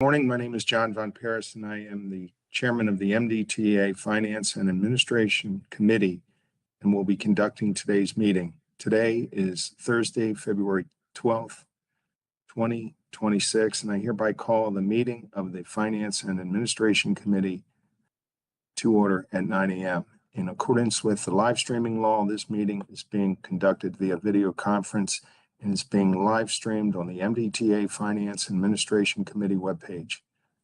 Morning, my name is John Von Paris, and I am the chairman of the MDTA Finance and Administration Committee, and will be conducting today's meeting. Today is Thursday, February 12th, 2026, and I hereby call the meeting of the Finance and Administration Committee to order at 9 a.m. In accordance with the live streaming law, this meeting is being conducted via video conference and is being live streamed on the MDTA Finance and Administration Committee webpage.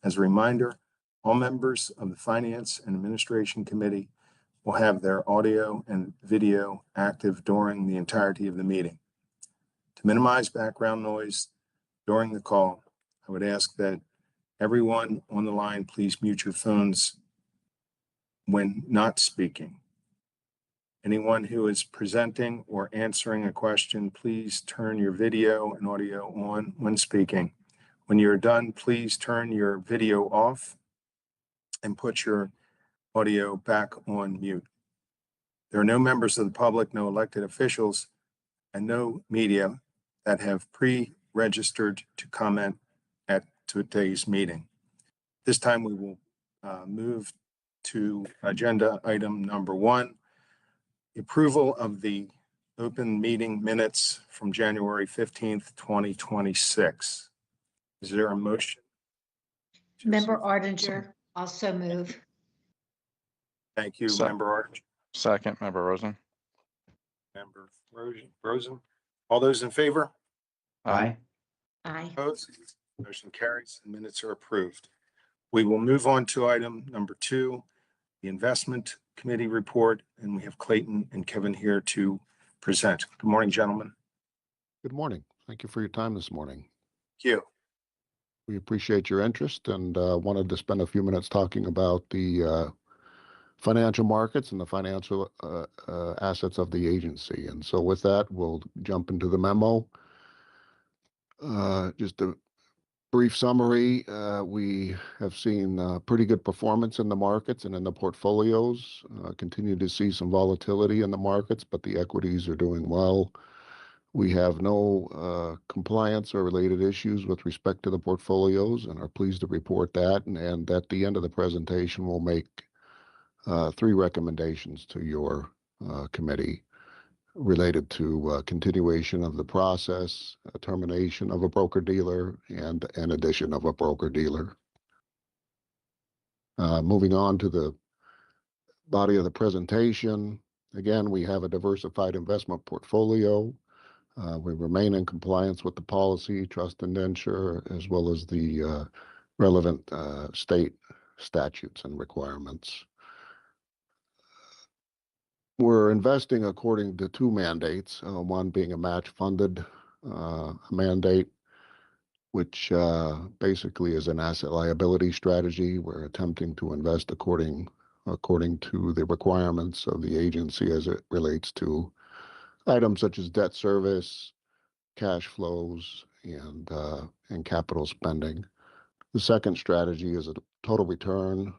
As a reminder, all members of the Finance and Administration Committee will have their audio and video active during the entirety of the meeting. To minimize background noise during the call, I would ask that everyone on the line please mute your phones when not speaking. Anyone who is presenting or answering a question, please turn your video and audio on when speaking. When you're done, please turn your video off and put your audio back on mute. There are no members of the public, no elected officials, and no media that have pre-registered to comment at today's meeting. This time we will move to agenda item number 1, the approval of the open meeting minutes from January 15th, 2026. Is there a motion? Member Ardinger, also move. Thank you, Member Ardinger. Second, Member Rosen. Member Rosen. All those in favor? Aye. Aye. Opposed? Motion carries. The minutes are approved. We will move on to item number 2, the Investment Committee report, and we have Clayton and Kevin here to present. Good morning, gentlemen. Good morning. Thank you for your time this morning. Thank you. We appreciate your interest and wanted to spend a few minutes talking about the financial markets and the financial assets of the agency. And so with that, we'll jump into the memo. Just a brief summary, we have seen pretty good performance in the markets and in the portfolios, continue to see some volatility in the markets, but the equities are doing well. We have no compliance or related issues with respect to the portfolios and are pleased to report that. And at the end of the presentation, we'll make 3 recommendations to your committee related to continuation of the process, termination of a broker-dealer, and an addition of a broker-dealer. Moving on to the body of the presentation, again, we have a diversified investment portfolio. We remain in compliance with the policy, trust indenture, as well as the relevant state statutes and requirements. We're investing according to 2 mandates, one being a match-funded mandate, which basically is an asset liability strategy. We're attempting to invest according to the requirements of the agency as it relates to items such as debt service, cash flows, and capital spending. The second strategy is a total return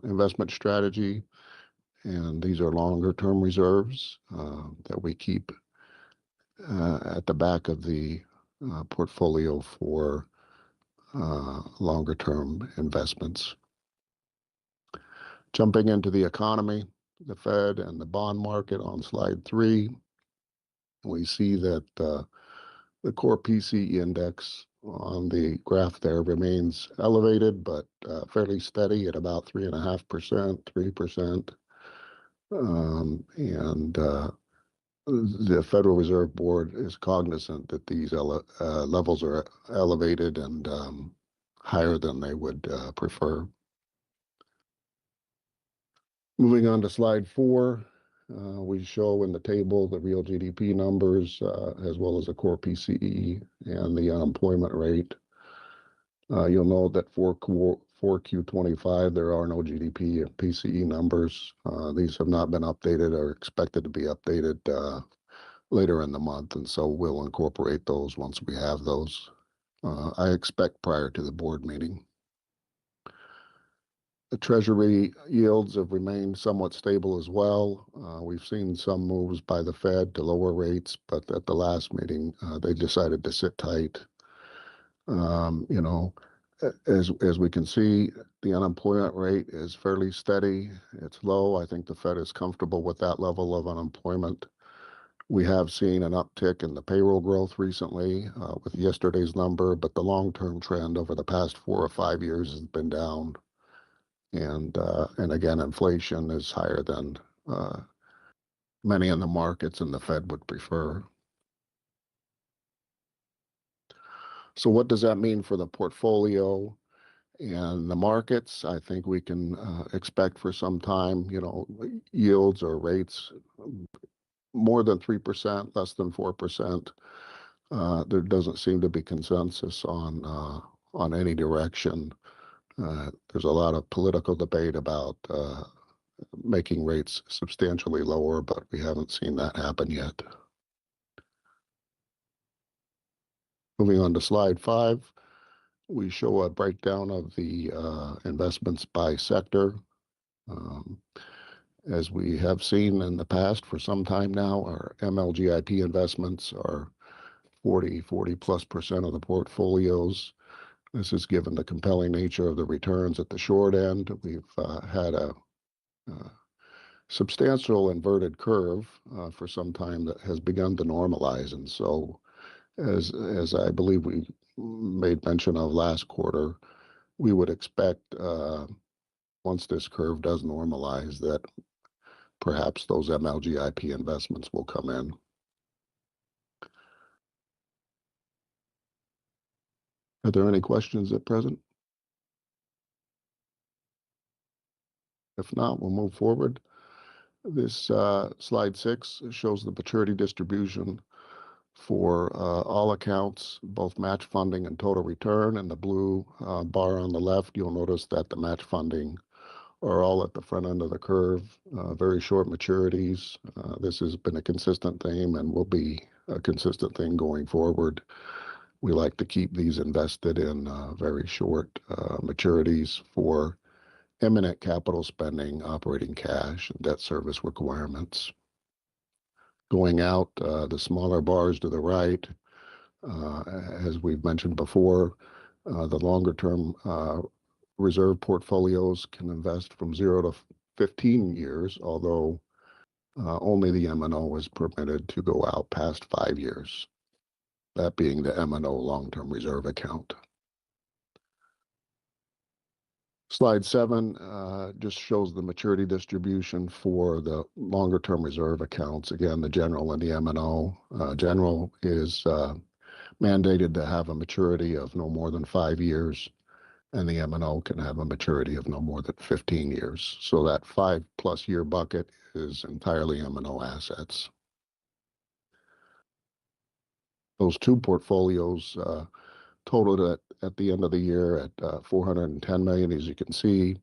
investment strategy. And these are longer-term reserves that we keep at the back of the portfolio for longer-term investments. Jumping into the economy, the Fed and the bond market on slide 3, we see that the core PCE index on the graph there remains elevated, but fairly steady at about 3.5%, 3%. The Federal Reserve Board is cognizant that these levels are elevated and higher than they would prefer. Moving on to slide 4, we show in the table the real GDP numbers as well as the core PCE and the unemployment rate. You'll note that for 4Q25, there are no GDP and PCE numbers. These have not been updated or expected to be updated later in the month, and so we'll incorporate those once we have those. I expect prior to the board meeting. The Treasury yields have remained somewhat stable as well. We've seen some moves by the Fed to lower rates, but at the last meeting, they decided to sit tight. As we can see, the unemployment rate is fairly steady. It's low. I think the Fed is comfortable with that level of unemployment. We have seen an uptick in the payroll growth recently with yesterday's number, but the long-term trend over the past 4 or 5 years has been down. And again, inflation is higher than many in the markets and the Fed would prefer. So what does that mean for the portfolio and the markets? I think we can expect for some time, yields or rates more than 3%, less than 4%. There doesn't seem to be consensus on any direction. There's a lot of political debate about making rates substantially lower, but we haven't seen that happen yet. Moving on to slide 5, we show a breakdown of the investments by sector. As we have seen in the past for some time now, our MLGIP investments are 40+% of the portfolios. This is given the compelling nature of the returns at the short end. We've had a substantial inverted curve for some time that has begun to normalize. And so as I believe we made mention of last quarter, we would expect once this curve does normalize that perhaps those MLGIP investments will come in. Are there any questions at present? If not, we'll move forward. This slide 6 shows the maturity distribution for all accounts, both match funding and total return. And the blue bar on the left, you'll notice that the match funding are all at the front end of the curve, very short maturities. This has been a consistent theme and will be a consistent thing going forward. We like to keep these invested in very short maturities for imminent capital spending, operating cash, and debt service requirements. Going out, the smaller bars to the right, as we've mentioned before, the longer-term reserve portfolios can invest from 0 to 15 years, although only the M&O is permitted to go out past 5 years, that being the M&O long-term reserve account. Slide 7 just shows the maturity distribution for the longer-term reserve accounts. Again, the general and the M&O. General is mandated to have a maturity of no more than 5 years, and the M&O can have a maturity of no more than 15 years. So that 5+ year bucket is entirely M&O assets. Those two portfolios totaled at the end of the year at $410 million. As you can see,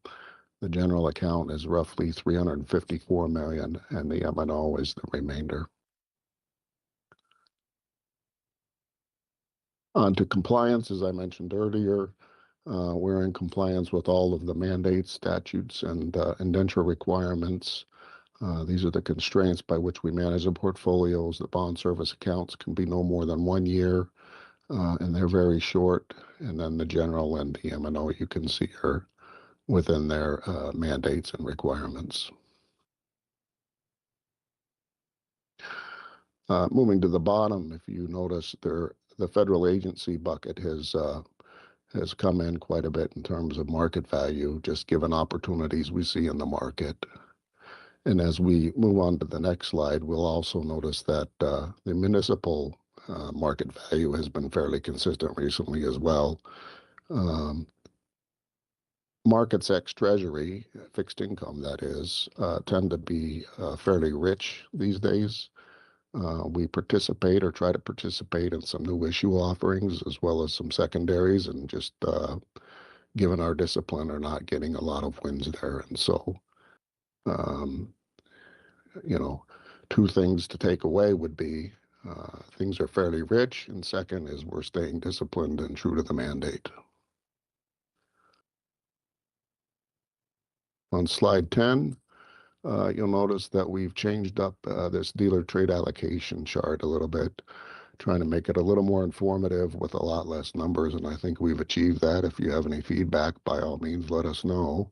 the general account is roughly $354 million, and the M&O is the remainder. On to compliance, as I mentioned earlier, we're in compliance with all of the mandates, statutes, and indenture requirements. These are the constraints by which we manage the portfolios. The bond service accounts can be no more than 1 year, and they're very short. And then the general and the M&O you can see are within their mandates and requirements. Moving to the bottom, if you notice, the federal agency bucket has come in quite a bit in terms of market value, just given opportunities we see in the market. And as we move on to the next slide, we'll also notice that the municipal market value has been fairly consistent recently as well. Markets ex-Treasury, fixed income that is, tend to be fairly rich these days. We participate or try to participate in some new issue offerings as well as some secondaries, and just given our discipline are not getting a lot of wins there. And so, two things to take away would be things are fairly rich, and second is we're staying disciplined and true to the mandate. On slide 10, you'll notice that we've changed up this dealer trade allocation chart a little bit trying to make it a little more informative with a lot less numbers, and I think we've achieved that. If you have any feedback, by all means, let us know.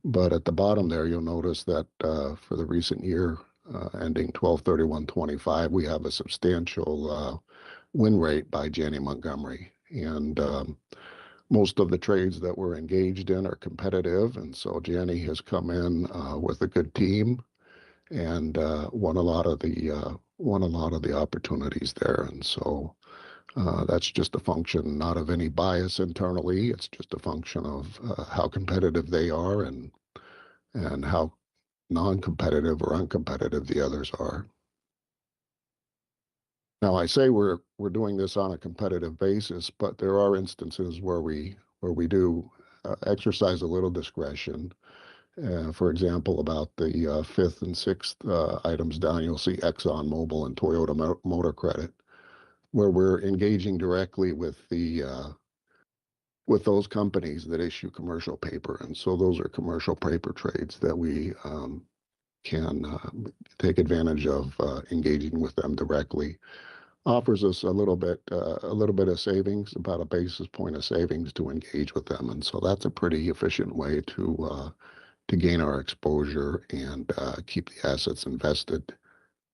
But at the bottom there, you'll notice that for the recent year ending 12/31/25, we have a substantial win rate by Janney Montgomery. And most of the trades that we're engaged in are competitive. And so Janney has come in with a good team and won a lot of the opportunities there. And so that's just a function not of any bias internally. It's just a function of how competitive they are and how non-competitive or uncompetitive the others are. Now, I say we're doing this on a competitive basis, but there are instances where we do exercise a little discretion. For example, about the fifth and sixth items down, you'll see ExxonMobil and Toyota Motor Credit, where we're engaging directly with those companies that issue commercial paper. And so those are commercial paper trades that we can take advantage of engaging with them directly. Offers us a little bit of savings, about a basis point of savings to engage with them. And so that's a pretty efficient way to gain our exposure and keep the assets invested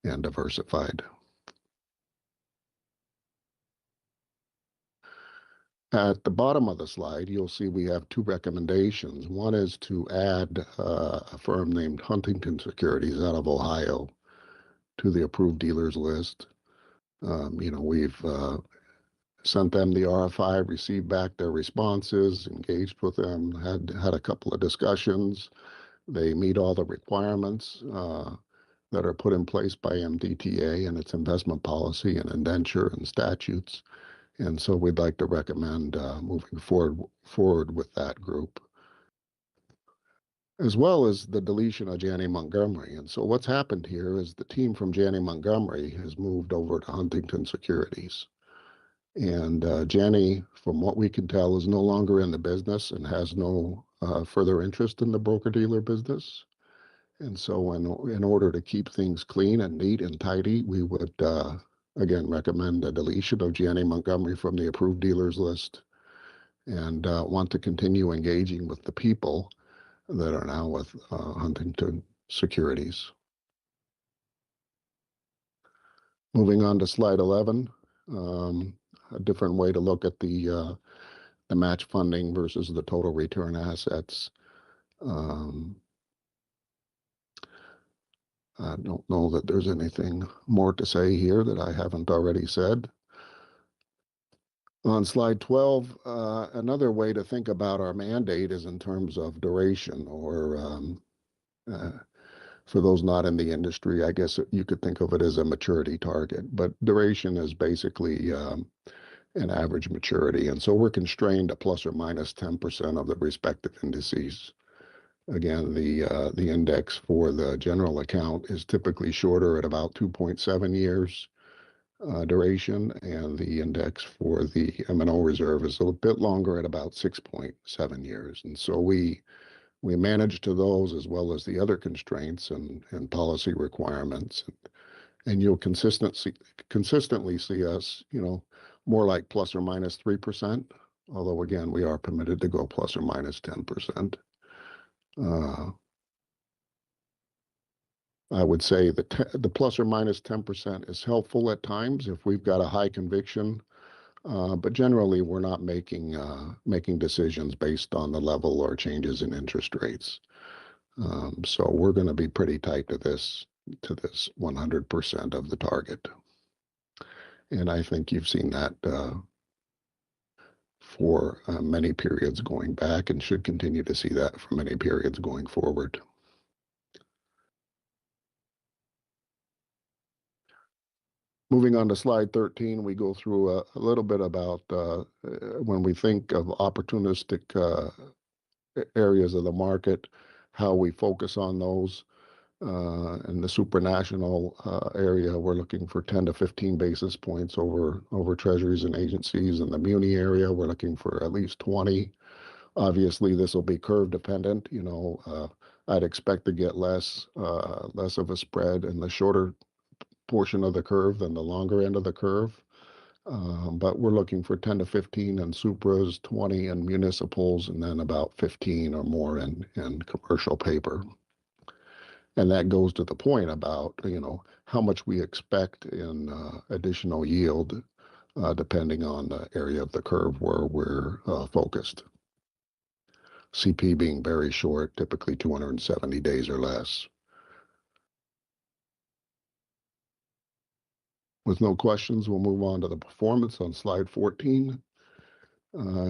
and diversified. At the bottom of the slide, you'll see we have two recommendations. One is to add a firm named Huntington Securities out of Ohio to the approved dealers list. We've sent them the RFI, received back their responses, engaged with them, had a couple of discussions. They meet all the requirements that are put in place by MDTA and its investment policy and indenture and statutes. And so we'd like to recommend moving forward with that group, as well as the deletion of Janney Montgomery. And so what's happened here is the team from Janney Montgomery has moved over to Huntington Securities. And Janney, from what we can tell, is no longer in the business and has no further interest in the broker-dealer business. And so in order to keep things clean and neat and tidy, we would, again, recommend a deletion of Janney Montgomery from the approved dealers list and want to continue engaging with the people that are now with Huntington Securities. Moving on to slide 11, a different way to look at the match funding versus the total return assets. I don't know that there's anything more to say here that I haven't already said. On slide 12, another way to think about our mandate is in terms of duration, or for those not in the industry, I guess you could think of it as a maturity target. But duration is basically an average maturity. And so we're constrained to plus or minus 10% of the respective indices. Again, the index for the general account is typically shorter at about 2.7 years duration, and the index for the M&O reserve is a bit longer at about 6.7 years. And so we manage to those as well as the other constraints and policy requirements. And you'll consistently see us, more like plus or minus 3%, although again, we are permitted to go plus or minus 10%. I would say the plus or minus 10% is helpful at times if we've got a high conviction, but generally we're not making decisions based on the level or changes in interest rates. So we're going to be pretty tight to this 100% of the target. And I think you've seen that for many periods going back and should continue to see that for many periods going forward. Moving on to slide 13, we go through a little bit about when we think of opportunistic areas of the market, how we focus on those. In the supranational area, we're looking for 10 to 15 basis points over treasuries and agencies. In the muni area, we're looking for at least 20. Obviously, this will be curve dependent. I'd expect to get less of a spread in the shorter portion of the curve than the longer end of the curve. But we're looking for 10 to 15 in Supras, 20 in municipals, and then about 15 or more in commercial paper. And that goes to the point about, how much we expect in additional yield, depending on the area of the curve where we're focused. CP being very short, typically 270 days or less. With no questions, we'll move on to the performance on slide 14.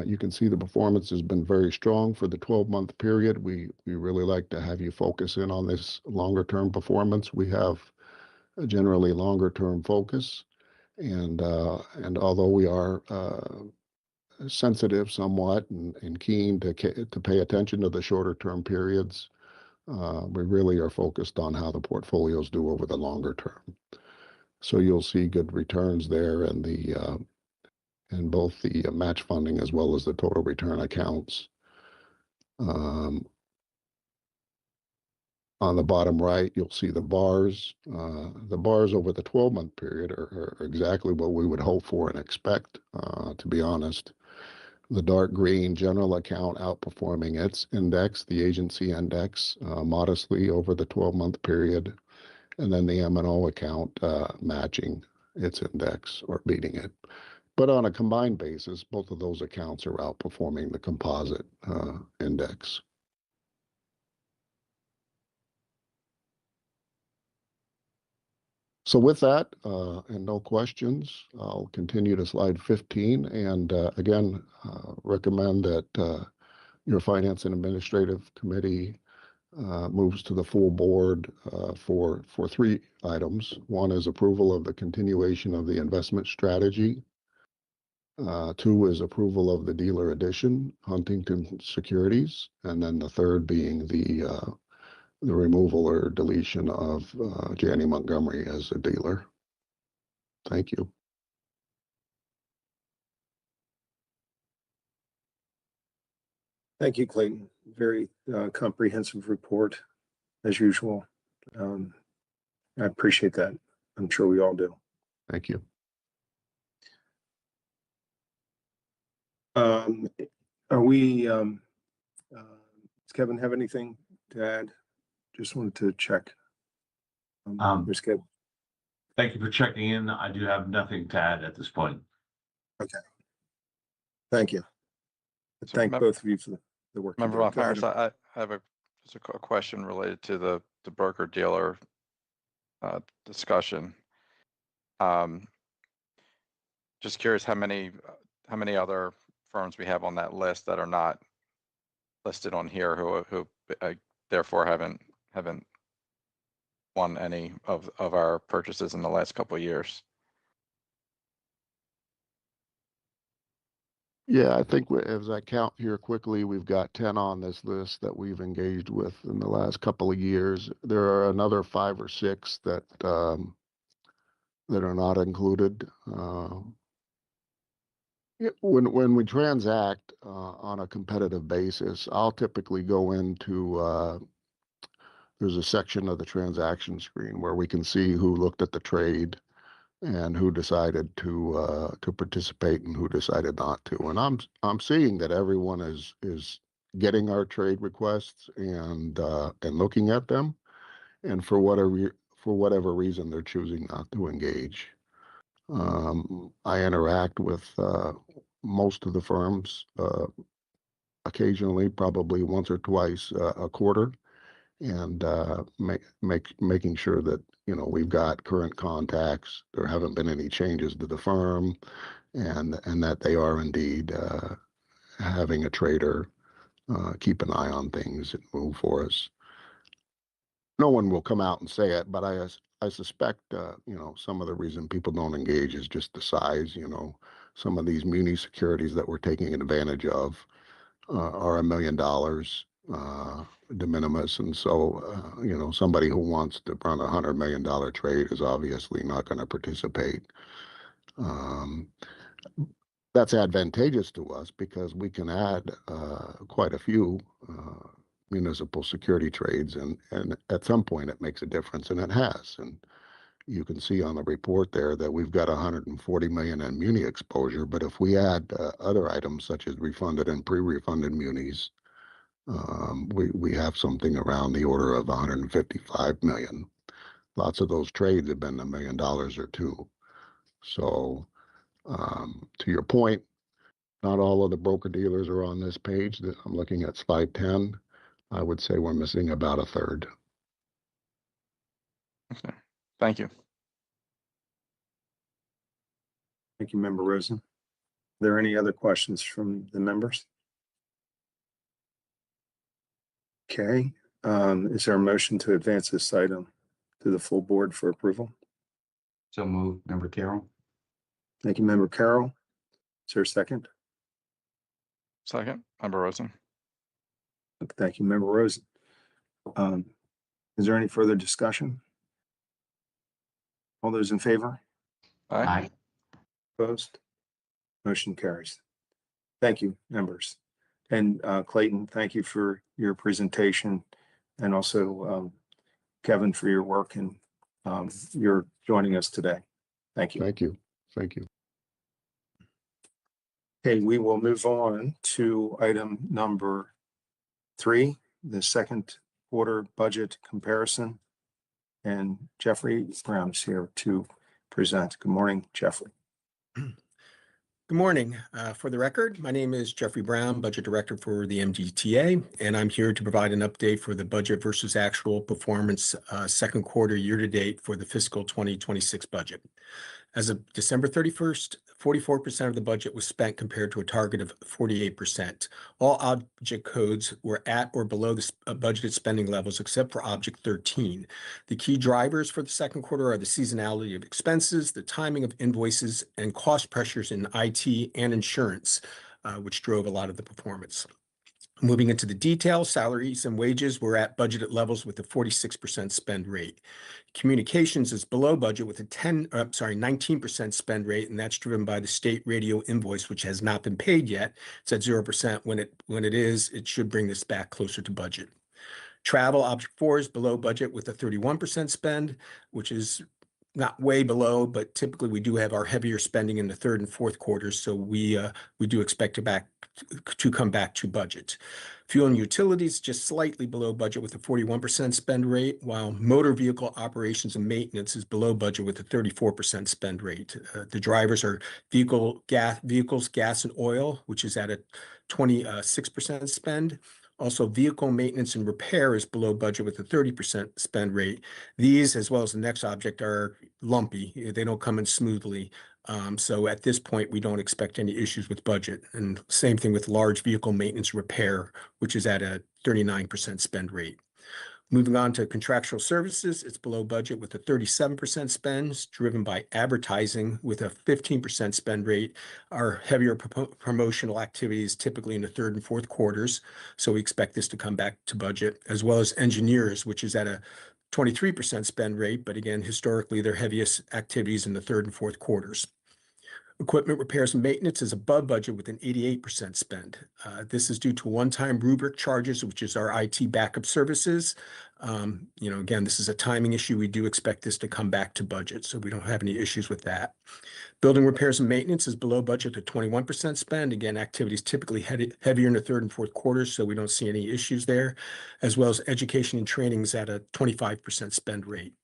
You can see the performance has been very strong for the 12-month period. We really like to have you focus in on this longer-term performance. We have a generally longer-term focus, and although we are sensitive somewhat and keen to pay attention to the shorter-term periods, we really are focused on how the portfolios do over the longer term. So you'll see good returns there in both the match funding as well as the total return accounts. On the bottom right, you'll see the bars. The bars over the 12-month period are exactly what we would hope for and expect, to be honest. The dark green general account outperforming its index, the agency index, modestly over the 12-month period, and then the M&O account matching its index or beating it. But on a combined basis, both of those accounts are outperforming the composite index. So with that, and no questions, I'll continue to slide 15. And again, recommend that your Finance and Administrative Committee moves to the full board for 3 items. One is approval of the continuation of the investment strategy. 2 is approval of the dealer addition, Huntington Securities. And then the third being the removal or deletion of Janney Montgomery as a dealer. Thank you. Thank you, Clayton. Very comprehensive report, as usual. I appreciate that. I'm sure we all do. Thank you. Are we, does Kevin have anything to add? Just wanted to check. Here's Kevin. Thank you for checking in. I do have nothing to add at this point. Okay. Thank you. So Thank both of you for the work. Member Von Paris, I have just a question related to the broker dealer discussion. Just curious how many other firms we have on that list that are not listed on here who therefore haven't won any of our purchases in the last couple of years. Yeah, I think as I count here quickly, we've got 10 on this list that we've engaged with in the last couple of years. There are another 5 or 6 that are not included. When we transact on a competitive basis, I'll typically go into there's a section of the transaction screen where we can see who looked at the trade and who decided to participate and who decided not to. And I'm seeing that everyone is getting our trade requests and looking at them, and for whatever reason they're choosing not to engage. I interact with most of the firms occasionally, probably once or twice a quarter, and making sure that we've got current contacts, there haven't been any changes to the firm, and that they are indeed having a trader keep an eye on things and move for us. No one will come out and say it, but I suspect some of the reason people don't engage is just the size. Some of these muni securities that we're taking advantage of are $1 million. De minimis, and so somebody who wants to run $100 million trade is obviously not going to participate. That's advantageous to us because we can add quite a few municipal security trades, and at some point it makes a difference, and it has. And you can see on the report there that we've got 140 million in muni exposure. But if we add other items such as refunded and pre-refunded munis, we have something around the order of 155 million. Lots of those trades have been $1 million or two. So to your point, not all of the broker dealers are on this page. I'm looking at slide 10. I would say we're missing about a third. Okay. Thank you. Thank you, Member Rosen. Are there any other questions from the members? Okay, is there a motion to advance this item to the full board for approval? So moved, Member Carroll. Thank you, Member Carroll. Is there a second? Second, Member Rosen. Thank you, Member Rosen. Is there any further discussion? All those in favor? Aye. Opposed? Motion carries. Thank you, members. And Clayton, thank you for your presentation, and also Kevin for your work and your joining us today. Thank you. Thank you. Thank you. Okay, we will move on to item number 3, the second quarter budget comparison. And Jeffrey Brown is here to present. Good morning, Jeffrey. Good morning. For the record, my name is Jeffrey Brown, Budget Director for the MDTA, and I'm here to provide an update for the budget versus actual performance second quarter year-to-date for the fiscal 2026 budget. As of December 31st, 44% of the budget was spent compared to a target of 48%. All object codes were at or below the budgeted spending levels except for object 13. The key drivers for the second quarter are the seasonality of expenses, the timing of invoices, and cost pressures in IT and insurance, which drove a lot of the performance. Moving into the details, salaries and wages were at budgeted levels with a 46% spend rate. Communications is below budget with a 19% spend rate, and that's driven by the state radio invoice, which has not been paid yet. It's at 0%. When it is, it should bring this back closer to budget. Travel, object 4, is below budget with a 31% spend, which is not way below, but typically we do have our heavier spending in the third and fourth quarters, so we do expect to come back to budget. Fuel and utilities just slightly below budget with a 41% spend rate, while motor vehicle operations and maintenance is below budget with a 34% spend rate. The drivers are vehicles, gas, and oil, which is at a 26% spend. Also, vehicle maintenance and repair is below budget with a 30% spend rate. These, as well as the next object, are lumpy. They don't come in smoothly. So at this point, we don't expect any issues with budget. And same thing with large vehicle maintenance repair, which is at a 39% spend rate. Moving on to contractual services, it's below budget with a 37% spend, driven by advertising with a 15% spend rate. Our heavier promotional activities typically in the third and fourth quarters, so we expect this to come back to budget, as well as engineers, which is at a 23% spend rate, but again, historically, their heaviest activities in the third and fourth quarters. Equipment repairs and maintenance is above budget with an 88% spend. This is due to one-time rubric charges, which is our IT backup services. Again, this is a timing issue. We do expect this to come back to budget, so we don't have any issues with that. Building repairs and maintenance is below budget at 21% spend. Again, activities typically heavier in the third and fourth quarters, so we don't see any issues there, as well as education and training is at a 25% spend rate.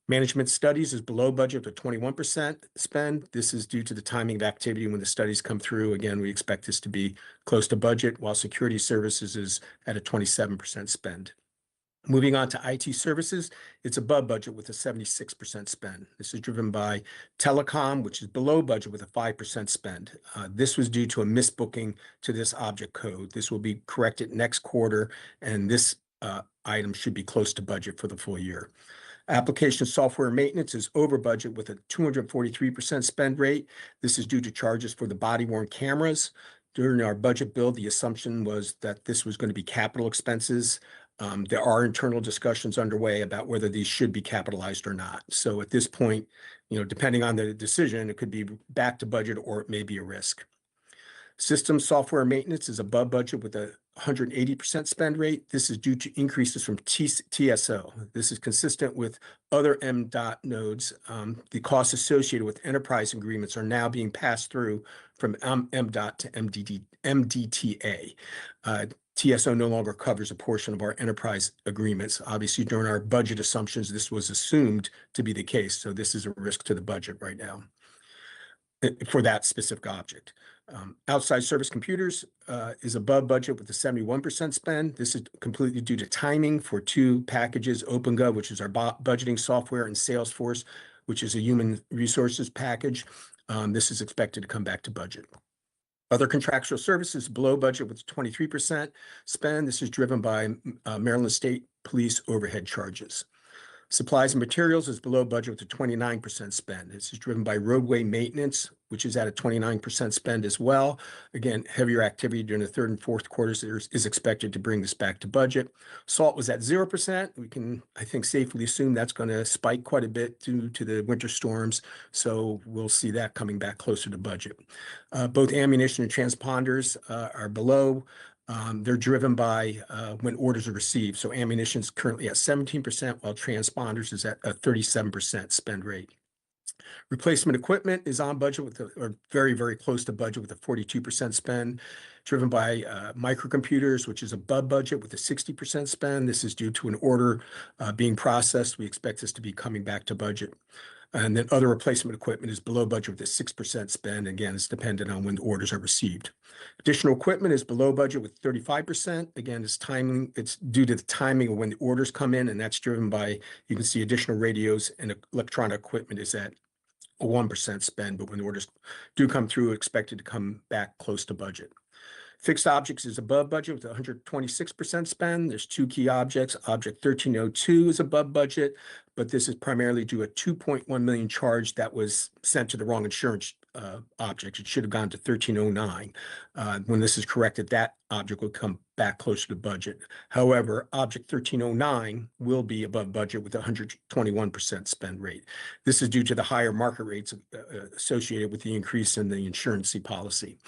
Management studies is below budget at 21% spend. This is due to the timing of activity when the studies come through. Again, we expect this to be close to budget, while security services is at a 27% spend. Moving on to IT services, it's above budget with a 76% spend. This is driven by telecom, which is below budget with a 5% spend. This was due to a misbooking to this object code. This will be corrected next quarter, and this item should be close to budget for the full year. Application software maintenance is over budget with a 243% spend rate. This is due to charges for the body-worn cameras. During our budget build, the assumption was that this was going to be capital expenses. There are internal discussions underway about whether these should be capitalized or not. So at this point, depending on the decision, it could be back to budget or it may be a risk. System software maintenance is above budget with a 180% spend rate. This is due to increases from TSO. This is consistent with other MDOT nodes. The costs associated with enterprise agreements are now being passed through from MDOT to MDTA. TSO no longer covers a portion of our enterprise agreements. Obviously, during our budget assumptions, this was assumed to be the case. So this is a risk to the budget right now for that specific object. Outside service computers is above budget with a 71% spend. This is completely due to timing for two packages, OpenGov, which is our budgeting software, and Salesforce, which is a human resources package. This is expected to come back to budget. Other contractual services below budget with 23% spend. This is driven by Maryland State Police overhead charges. Supplies and materials is below budget with a 29% spend. This is driven by roadway maintenance, which is at a 29% spend as well. Again, heavier activity during the third and fourth quarters is expected to bring this back to budget. Salt was at 0%. We can, I think, safely assume that's going to spike quite a bit due to the winter storms. So we'll see that coming back closer to budget. Both ammunition and transponders are below. They're driven by when orders are received. So ammunition is currently at 17%, while transponders is at a 37% spend rate. Replacement equipment is on budget or very, very close to budget with a 42% spend, driven by microcomputers, which is above budget with a 60% spend. This is due to an order being processed. We expect this to be coming back to budget. And then other replacement equipment is below budget with a 6% spend. Again, it's dependent on when the orders are received. Additional equipment is below budget with 35%. Again, it's due to the timing of when the orders come in, and that's driven by, you can see additional radios and electronic equipment is at a 1% spend, but when the orders do come through, expected to come back close to budget. Fixed objects is above budget with 126% spend. There's two key objects. Object 1302 is above budget, but this is primarily due to a $2.1 million charge that was sent to the wrong insurance object. It should have gone to 1309. When this is corrected, that object will come back closer to budget. However, object 1309 will be above budget with a 121% spend rate. This is due to the higher market rates associated with the increase in the insurance policy.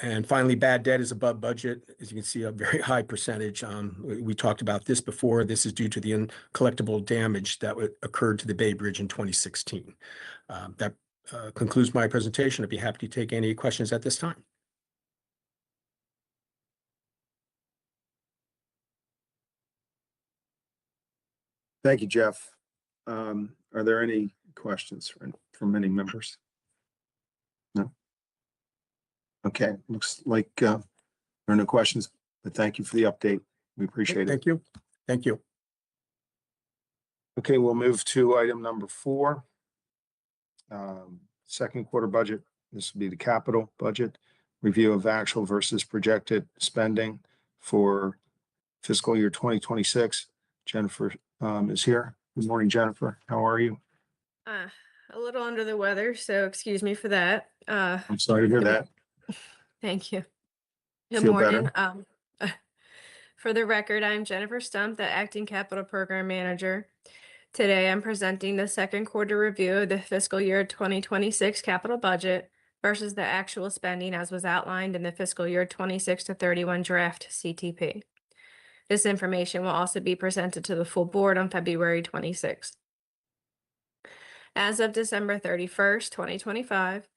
And finally, bad debt is above budget. As you can see, a very high percentage. We talked about this before. This is due to the uncollectible damage that occurred to the Bay Bridge in 2016. That concludes my presentation. I'd be happy to take any questions at this time. Thank you, Jeff. Are there any questions from any members? No? Okay, looks like there are no questions, but thank you for the update. We appreciate it. Thank you. Thank you. Okay, we'll move to item number 4. Second quarter budget. This will be the capital budget. Review of actual versus projected spending for fiscal year 2026. Jennifer is here. Good morning, Jennifer. How are you? A little under the weather, so excuse me for that. I'm sorry to hear that. Thank you. Good Feel morning. better? For the record, I'm Jennifer Stump, the Acting Capital Program Manager. Today, I'm presenting the second quarter review of the fiscal year 2026 capital budget versus the actual spending as was outlined in the fiscal year 26 to 31 draft CTP. This information will also be presented to the full board on February 26th. As of December 31st, 2025,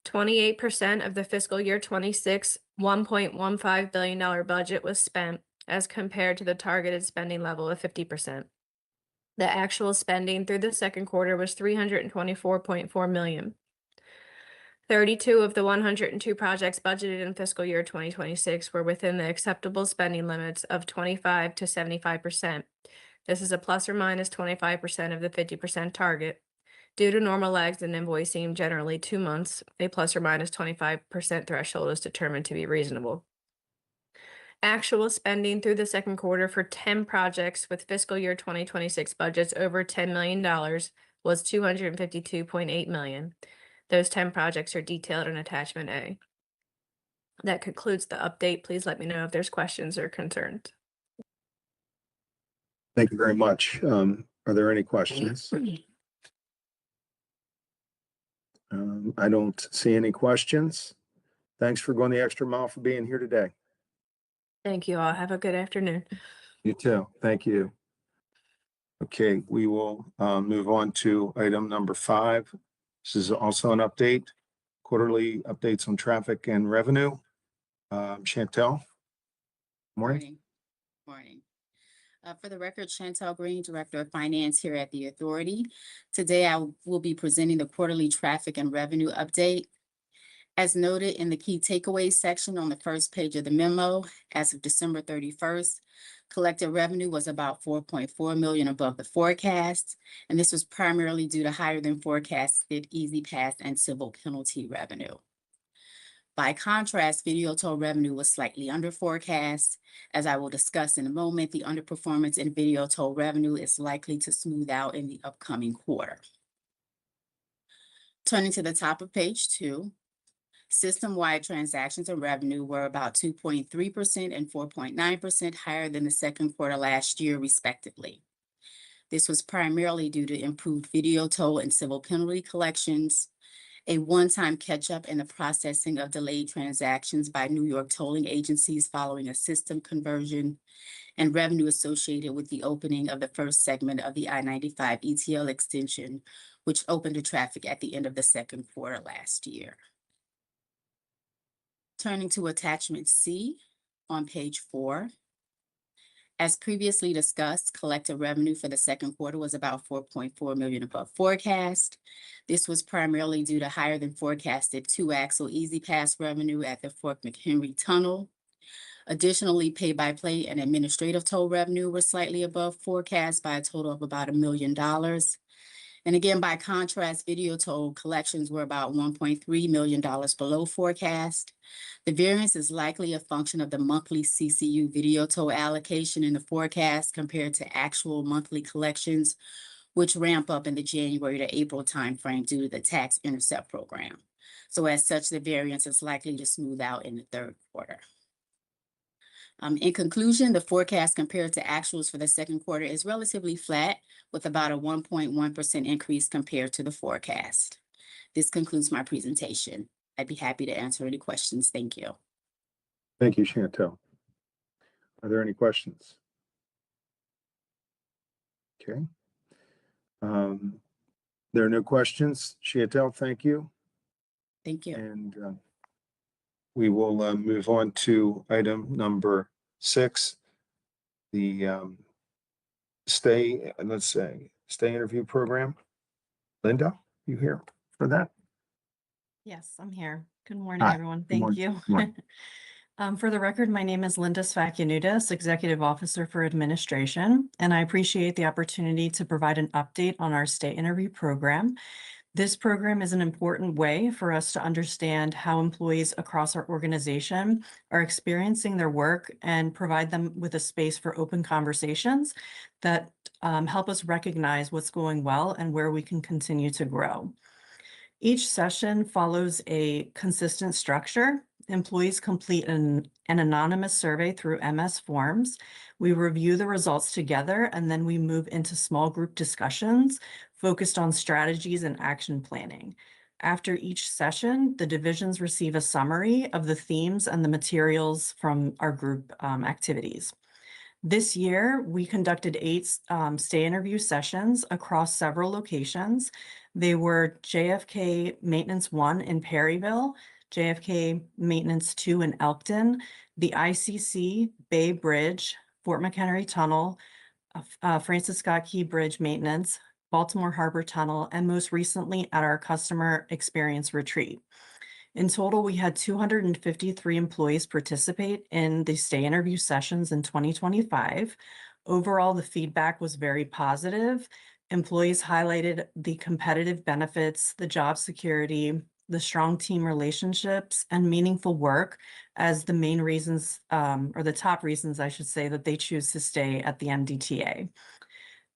28% of the fiscal year 26 $1.15 billion budget was spent as compared to the targeted spending level of 50%. The actual spending through the second quarter was $324.4 million. 32 of the 102 projects budgeted in fiscal year 2026 were within the acceptable spending limits of 25 to 75%. This is a plus or minus 25% of the 50% target. Due to normal lags in invoicing, generally 2 months, a plus or minus 25% threshold is determined to be reasonable. Actual spending through the second quarter for 10 projects with fiscal year 2026 budgets over $10 million was $252.8 million. Those 10 projects are detailed in attachment A. That concludes the update. Please let me know if there's questions or concerns. Thank you very much. Are there any questions? I don't see any questions. Thanks for going the extra mile for being here today. Thank you all. Have a good afternoon. You too. Thank you. Okay, we will move on to item number 5. This is also an update, quarterly updates on traffic and revenue. Chantel? Morning. Morning. For the record, Chantel Green, Director of Finance here at the Authority. Today, I will be presenting the quarterly traffic and revenue update. As noted in the key takeaways section on the first page of the memo, as of December 31st, collected revenue was about $4.4 million above the forecast, and this was primarily due to higher than forecasted Easy Pass and civil penalty revenue. By contrast, video toll revenue was slightly under forecast. As I will discuss in a moment, the underperformance in video toll revenue is likely to smooth out in the upcoming quarter. Turning to the top of page 2, system-wide transactions and revenue were about 2.3% and 4.9% higher than the second quarter last year, respectively. This was primarily due to improved video toll and civil penalty collections, a one-time catch-up in the processing of delayed transactions by New York tolling agencies following a system conversion, and revenue associated with the opening of the first segment of the I-95 ETL extension, which opened to traffic at the end of the second quarter last year. Turning to attachment C on page 4. As previously discussed, collected revenue for the second quarter was about $4.4 million above forecast. This was primarily due to higher than forecasted 2-axle Easy Pass revenue at the Fort McHenry Tunnel. Additionally, pay-by-play and administrative toll revenue were slightly above forecast by a total of about $1 million. And again, by contrast, video toll collections were about $1.3 million below forecast. The variance is likely a function of the monthly CCU video toll allocation in the forecast compared to actual monthly collections, which ramp up in the January to April timeframe due to the tax intercept program. So as such, the variance is likely to smooth out in the third quarter. In conclusion, the forecast compared to actuals for the second quarter is relatively flat, with about a 1.1% increase compared to the forecast. This concludes my presentation. I'd be happy to answer any questions. Thank you. Thank you, Chantel. Are there any questions? Okay. There are no questions. Chantel, thank you. Thank you. And we will move on to item number 6, the stay interview program. Linda, you here for that? Yes, I'm here. Good morning, Hi. everyone. Good Thank morning. you. Good morning. For the record, my name is Linda Svakinudas, Executive Officer for Administration, and I appreciate the opportunity to provide an update on our stay interview program. This program is an important way for us to understand how employees across our organization are experiencing their work and provide them with a space for open conversations that help us recognize what's going well and where we can continue to grow. Each session follows a consistent structure. Employees complete an anonymous survey through MS Forms. We review the results together, and then we move into small group discussions focused on strategies and action planning. After each session, the divisions receive a summary of the themes and the materials from our group activities. This year, we conducted 8 stay interview sessions across several locations. They were JFK Maintenance 1 in Perryville, JFK Maintenance 2 in Elkton, the ICC Bay Bridge, Fort McHenry Tunnel, Francis Scott Key Bridge Maintenance, Baltimore Harbor Tunnel, and most recently at our Customer Experience Retreat. In total, we had 253 employees participate in the stay interview sessions in 2025. Overall, the feedback was very positive. Employees highlighted the competitive benefits, the job security, the strong team relationships, and meaningful work as the main reasons, or the top reasons, I should say, that they choose to stay at the MDTA.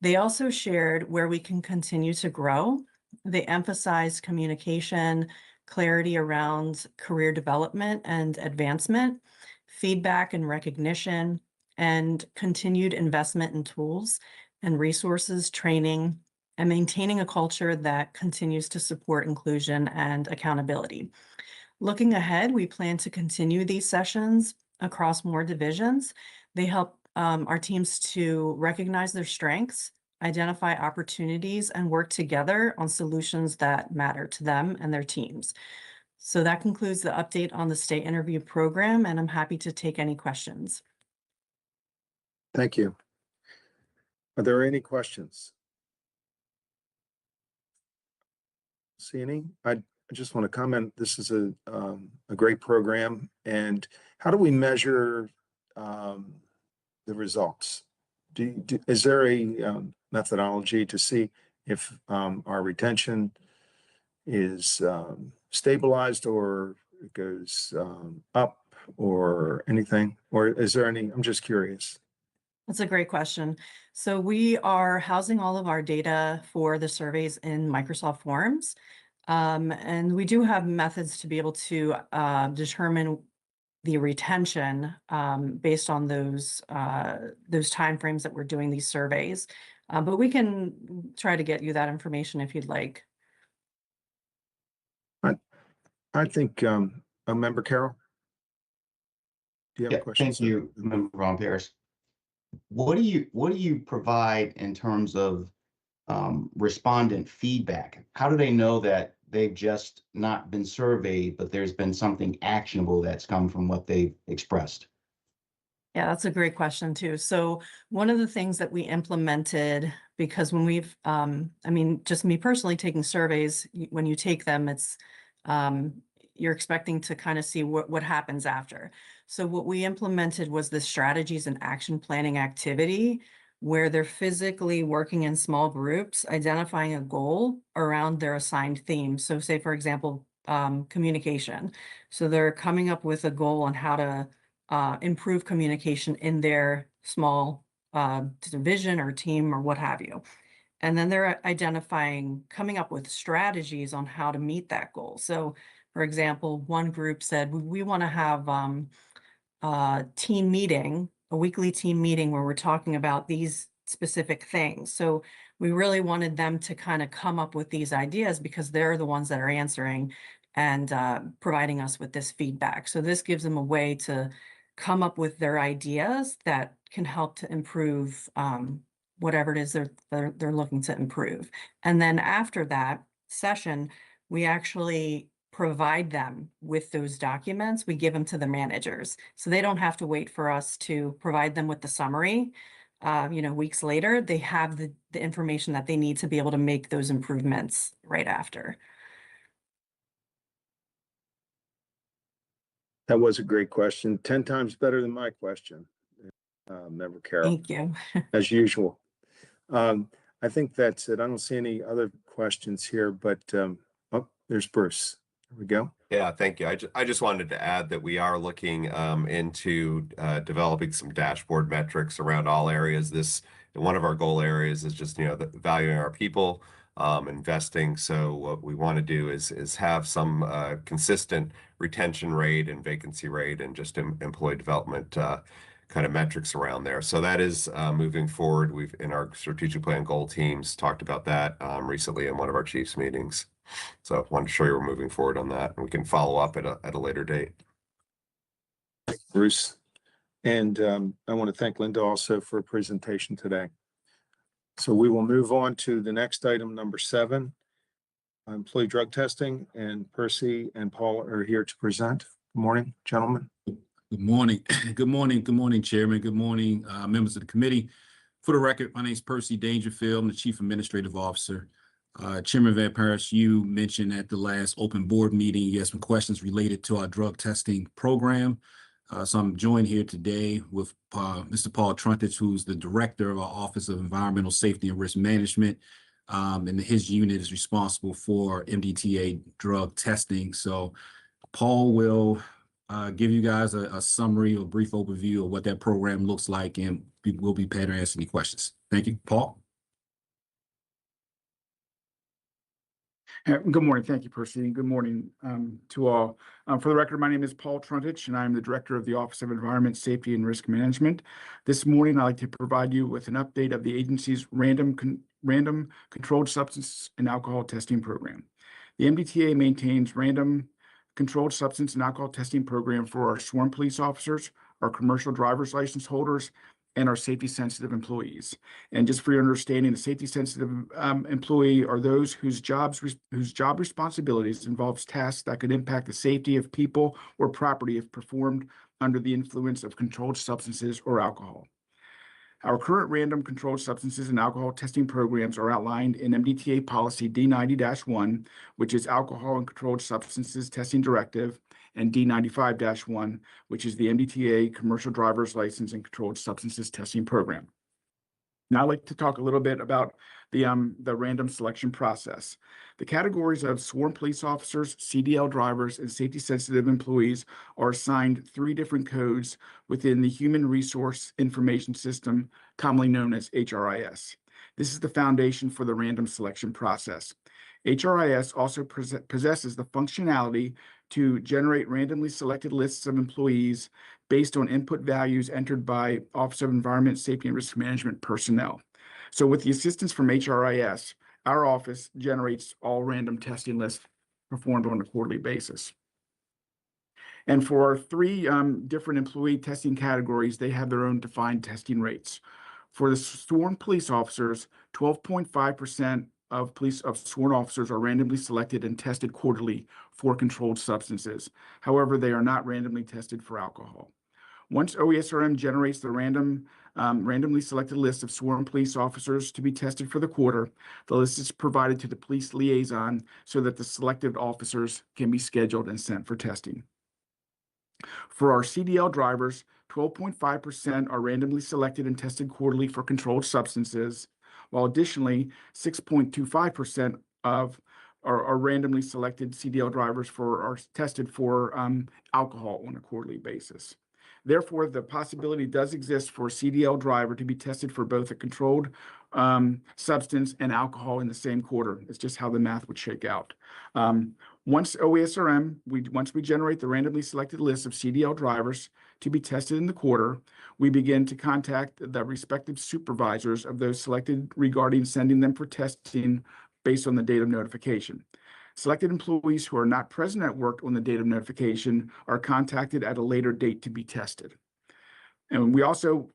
They also shared where we can continue to grow. They emphasized communication, clarity around career development and advancement, feedback and recognition, and continued investment in tools and resources, training, and maintaining a culture that continues to support inclusion and accountability. Looking ahead, we plan to continue these sessions across more divisions. They help our teams to recognize their strengths, identify opportunities, and work together on solutions that matter to them and their teams. So that concludes the update on the state interview program, and I'm happy to take any questions. Thank you. Are there any questions? See any? I just want to comment, this is a great program. And how do we measure the results? Is there a methodology to see if our retention is stabilized or it goes up or anything? Or is there any, I'm just curious. That's a great question. So we are housing all of our data for the surveys in Microsoft Forms. And we do have methods to be able to determine the retention based on those timeframes that we're doing these surveys. But we can try to get you that information if you'd like. I think, Member Carroll, do you have a question? Thank you, Member Ron Paris. What do you provide in terms of respondent feedback? How do they know that they've just not been surveyed, but there's been something actionable that's come from what they've expressed? Yeah, that's a great question too. So one of the things that we implemented, because when we've, I mean, just me personally taking surveys, when you take them, it's, you're expecting to kind of see what happens after. So what we implemented was the strategies and action planning activity where they're physically working in small groups, identifying a goal around their assigned theme. So say, for example, communication. So they're coming up with a goal on how to improve communication in their small division or team or what have you. And then they're identifying, coming up with strategies on how to meet that goal. So for example, one group said, we want to have a weekly team meeting where we're talking about these specific things. So we really wanted them to kind of come up with these ideas because they're the ones that are answering and providing us with this feedback. So this gives them a way to come up with their ideas that can help to improve whatever it is they're looking to improve. And then after that session, we actually provide them with those documents. We give them to the managers. So they don't have to wait for us to provide them with the summary. Weeks later, they have the information that they need to be able to make those improvements right after. That was a great question. 10 times better than my question, Member Carroll. Thank you. As usual. I think that's it. I don't see any other questions here, but oh, there's Bruce. There we go. Yeah, thank you. I just wanted to add that we are looking into developing some dashboard metrics around all areas. One of our goal areas is just valuing our people, investing. So what we want to do is have some consistent retention rate and vacancy rate and just employee development kind of metrics around there. So that is moving forward. We've in our strategic plan goal teams talked about that recently in one of our chiefs meetings. So I wanted to show you we're moving forward on that, and we can follow up at a later date. Bruce. And I want to thank Linda also for a presentation today. So we will move on to the next item, number 7, employee drug testing, and Percy and Paul are here to present. Good morning, gentlemen. Good morning. Good morning. Good morning, Chairman. Good morning, members of the committee. For the record, my name is Percy Dangerfield. I'm the Chief Administrative Officer. Chairman Van Paris, you mentioned at the last open board meeting, you had some questions related to our drug testing program. So I'm joined here today with Mr. Paul Trundage, who's the Director of our Office of Environmental Safety and Risk Management. And his unit is responsible for MDTA drug testing. So Paul will give you guys a summary or brief overview of what that program looks like, and we'll be prepared to answer any questions. Thank you. Paul? Good morning. Thank you, Percy. Good morning to all. For the record, my name is Paul Trundage, and I'm the Director of the Office of Environment, Safety, and Risk Management. This morning, I'd like to provide you with an update of the agency's random controlled substance and alcohol testing program. The MDTA maintains random controlled substance and alcohol testing program for our sworn police officers, our commercial driver's license holders, and our safety-sensitive employees. And just for your understanding, the safety-sensitive employee are those whose job responsibilities involves tasks that could impact the safety of people or property if performed under the influence of controlled substances or alcohol. Our current random controlled substances and alcohol testing programs are outlined in MDTA Policy D90-1, which is Alcohol and Controlled Substances Testing Directive, and D95-1, which is the MDTA Commercial Driver's License and Controlled Substances Testing Program. Now I'd like to talk a little bit about the random selection process. The categories of sworn police officers, CDL drivers, and safety-sensitive employees are assigned 3 different codes within the Human Resource Information System, commonly known as HRIS. This is the foundation for the random selection process. HRIS also possesses the functionality to generate randomly selected lists of employees based on input values entered by Office of Environment, Safety, and Risk Management personnel. So with the assistance from HRIS, our office generates all random testing lists performed on a quarterly basis. And for our 3 different employee testing categories, they have their own defined testing rates. For the sworn police officers, 12.5% of sworn officers are randomly selected and tested quarterly for controlled substances. However, they are not randomly tested for alcohol. Once OESRM generates the randomly selected list of sworn police officers to be tested for the quarter, the list is provided to the police liaison so that the selected officers can be scheduled and sent for testing. For our CDL drivers, 12.5% are randomly selected and tested quarterly for controlled substances, while additionally 6.25% are randomly selected CDL drivers are tested for alcohol on a quarterly basis. Therefore, the possibility does exist for a CDL driver to be tested for both a controlled substance and alcohol in the same quarter. It's just how the math would shake out. Once we generate the randomly selected list of CDL drivers to be tested in the quarter, we begin to contact the respective supervisors of those selected regarding sending them for testing based on the date of notification. Selected employees who are not present at work on the date of notification are contacted at a later date to be tested. And we also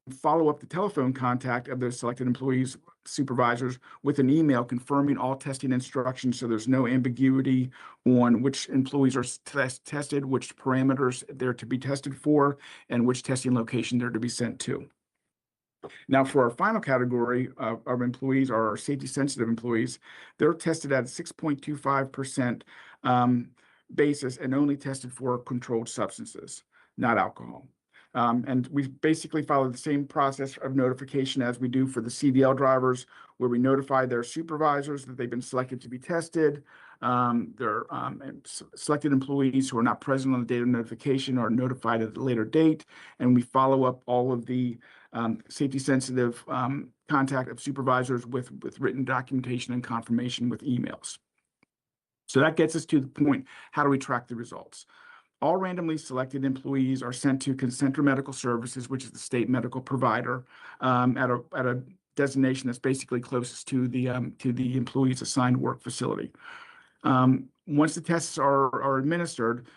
follow up the telephone contact of those selected employees, supervisors, with an email confirming all testing instructions so there's no ambiguity on which employees are tested, which parameters they're to be tested for, and which testing location they're to be sent to. Now, for our final category of employees, our safety-sensitive employees, they're tested at 6.25% basis and only tested for controlled substances, not alcohol. And we basically follow the same process of notification as we do for the CDL drivers, where we notify their supervisors that they've been selected to be tested. Selected employees who are not present on the date of notification are notified at a later date, and we follow up all of the safety-sensitive contact of supervisors with written documentation and confirmation with emails. So that gets us to the point, how do we track the results? All randomly selected employees are sent to Concentra Medical Services, which is the state medical provider, at a designation that's basically closest to the employee's assigned work facility. Once the tests are administered,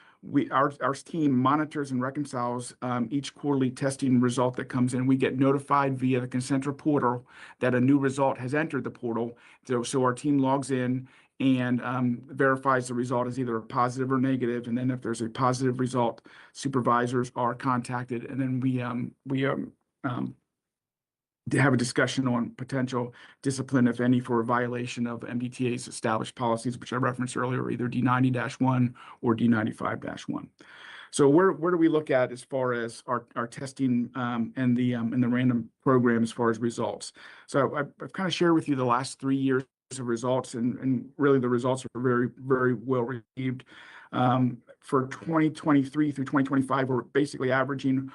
our team monitors and reconciles each quarterly testing result that comes in. We get notified via the Concentra portal that a new result has entered the portal. So our team logs in and verifies the result as either positive or negative. And then if there's a positive result, supervisors are contacted, and then we have a discussion on potential discipline, if any, for a violation of MDTA's established policies, which I referenced earlier, either D90-1 or D95-1. So where do we look at as far as our testing and the random program as far as results? So I've kind of shared with you the last 3 years of results, and really the results are very, very well received. For 2023 through 2025, we're basically averaging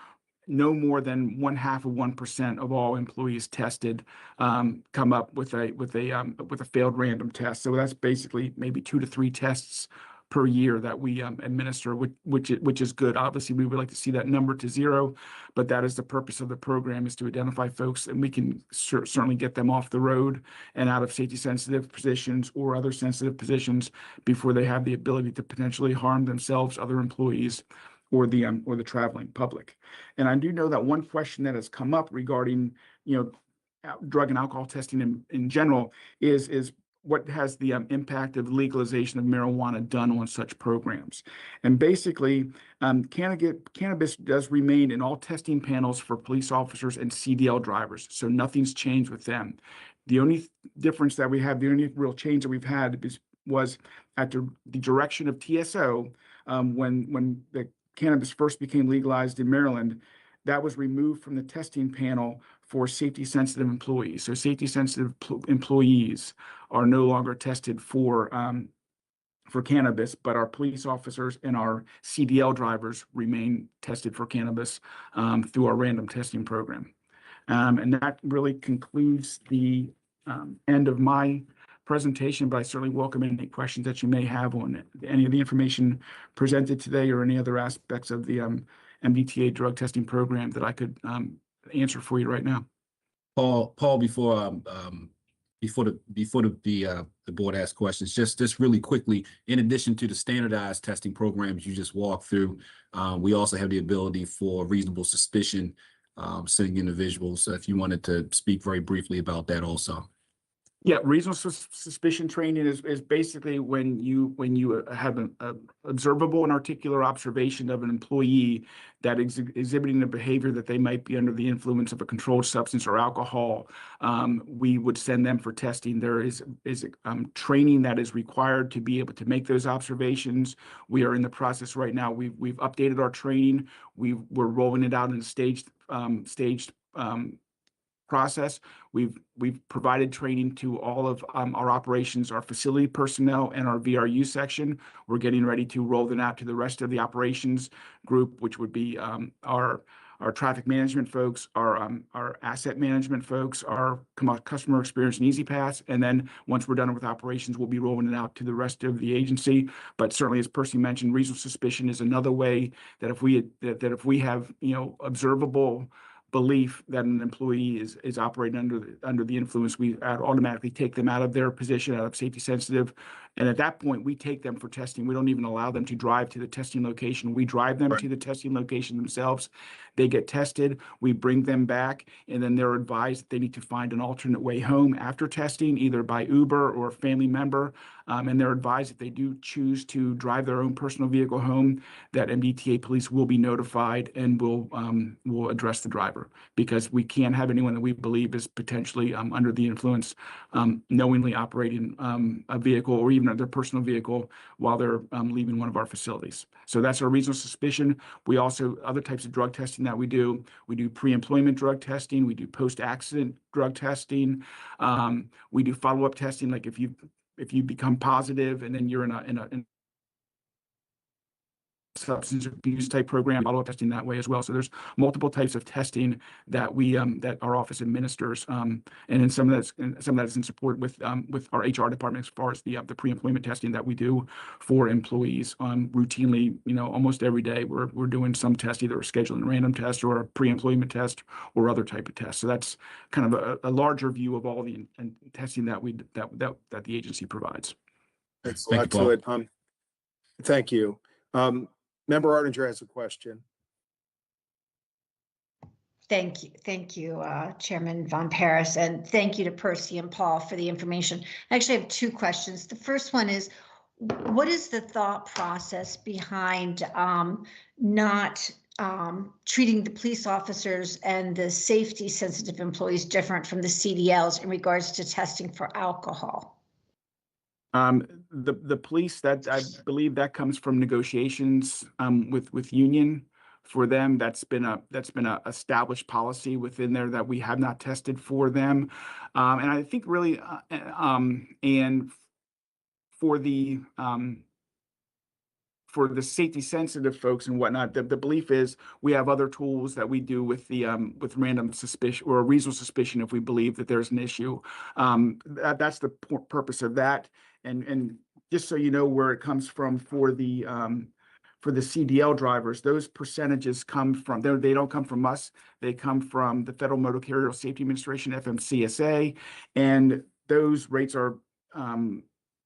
no more than 0.5% of all employees tested come up with a failed random test. So that's basically maybe 2 to 3 tests per year that we administer, which is good. Obviously, we would like to see that number to 0, but that is the purpose of the program, is to identify folks, and we can certainly get them off the road and out of safety-sensitive positions or other sensitive positions before they have the ability to potentially harm themselves, other employees, or the traveling public. And I do know that one question that has come up regarding, drug and alcohol testing in general is what has the impact of legalization of marijuana done on such programs? And basically, cannabis does remain in all testing panels for police officers and CDL drivers, so nothing's changed with them. The only difference that we have, the only real change that we've had was at the direction of TSO, when the cannabis first became legalized in Maryland, that was removed from the testing panel for safety-sensitive employees. So safety-sensitive employees are no longer tested for cannabis, but our police officers and our CDL drivers remain tested for cannabis through our random testing program. And that really concludes the end of my presentation, but I certainly welcome any questions that you may have on any of the information presented today or any other aspects of the MDTA drug testing program that I could answer for you right now. Paul, before the board asks questions, just really quickly, in addition to the standardized testing programs you just walked through, we also have the ability for reasonable suspicion sitting individuals. So if you wanted to speak very briefly about that also. Yeah, reasonable suspicion training is basically when you have an observable and articular observation of an employee that is exhibiting a behavior that they might be under the influence of a controlled substance or alcohol. We would send them for testing. There is training that is required to be able to make those observations. We are in the process right now. We've updated our training. We're rolling it out in a staged process. We've provided training to all of our operations, our facility personnel, and our VRU section. We're getting ready to roll them out to the rest of the operations group, which would be our traffic management folks, our asset management folks, our customer experience and Easy Pass. And then once we're done with operations, we'll be rolling it out to the rest of the agency. But certainly, as Percy mentioned, reasonable suspicion is another way that if we have observable belief that an employee is operating under the influence, we automatically take them out of their position, out of safety sensitive. And at that point, we take them for testing. We don't even allow them to drive to the testing location. We drive them to the testing location themselves. They get tested. We bring them back, and then they're advised that they need to find an alternate way home after testing, either by Uber or a family member. And they're advised if they do choose to drive their own personal vehicle home, that MDTA police will be notified and will address the driver, because we can't have anyone that we believe is potentially under the influence knowingly operating a vehicle or even their personal vehicle while they're leaving one of our facilities. So that's our reasonable suspicion. We also, other types of drug testing that we do pre-employment drug testing, we do post-accident drug testing, we do follow-up testing, like if you become positive and then you're in a substance abuse type program, follow-up testing that way as well. So there's multiple types of testing that we that our office administers, and in some of that is in support with our HR department as far as the pre-employment testing that we do for employees routinely. Almost every day we're doing some test, either a scheduling random test or a pre-employment test or other type of test. So that's kind of a larger view of all the testing that the agency provides. Thanks a lot to it. Thank you. Member Artinger has a question. Thank you, Chairman Von Paris, and thank you to Percy and Paul for the information. I actually have two questions. The first one is, what is the thought process behind not treating the police officers and the safety sensitive employees different from the CDLs in regards to testing for alcohol? The police, that I believe that comes from negotiations with union. For them, that's been a established policy within there that we have not tested for them, and I think really and for the safety sensitive folks and whatnot, the belief is we have other tools that we do with the with random suspicion or reasonable suspicion if we believe that there's an issue. That's the purpose of that. And just so you know where it comes from for the CDL drivers, those percentages come from, they don't come from us. They come from the Federal Motor Carrier Safety Administration, FMCSA, and those rates are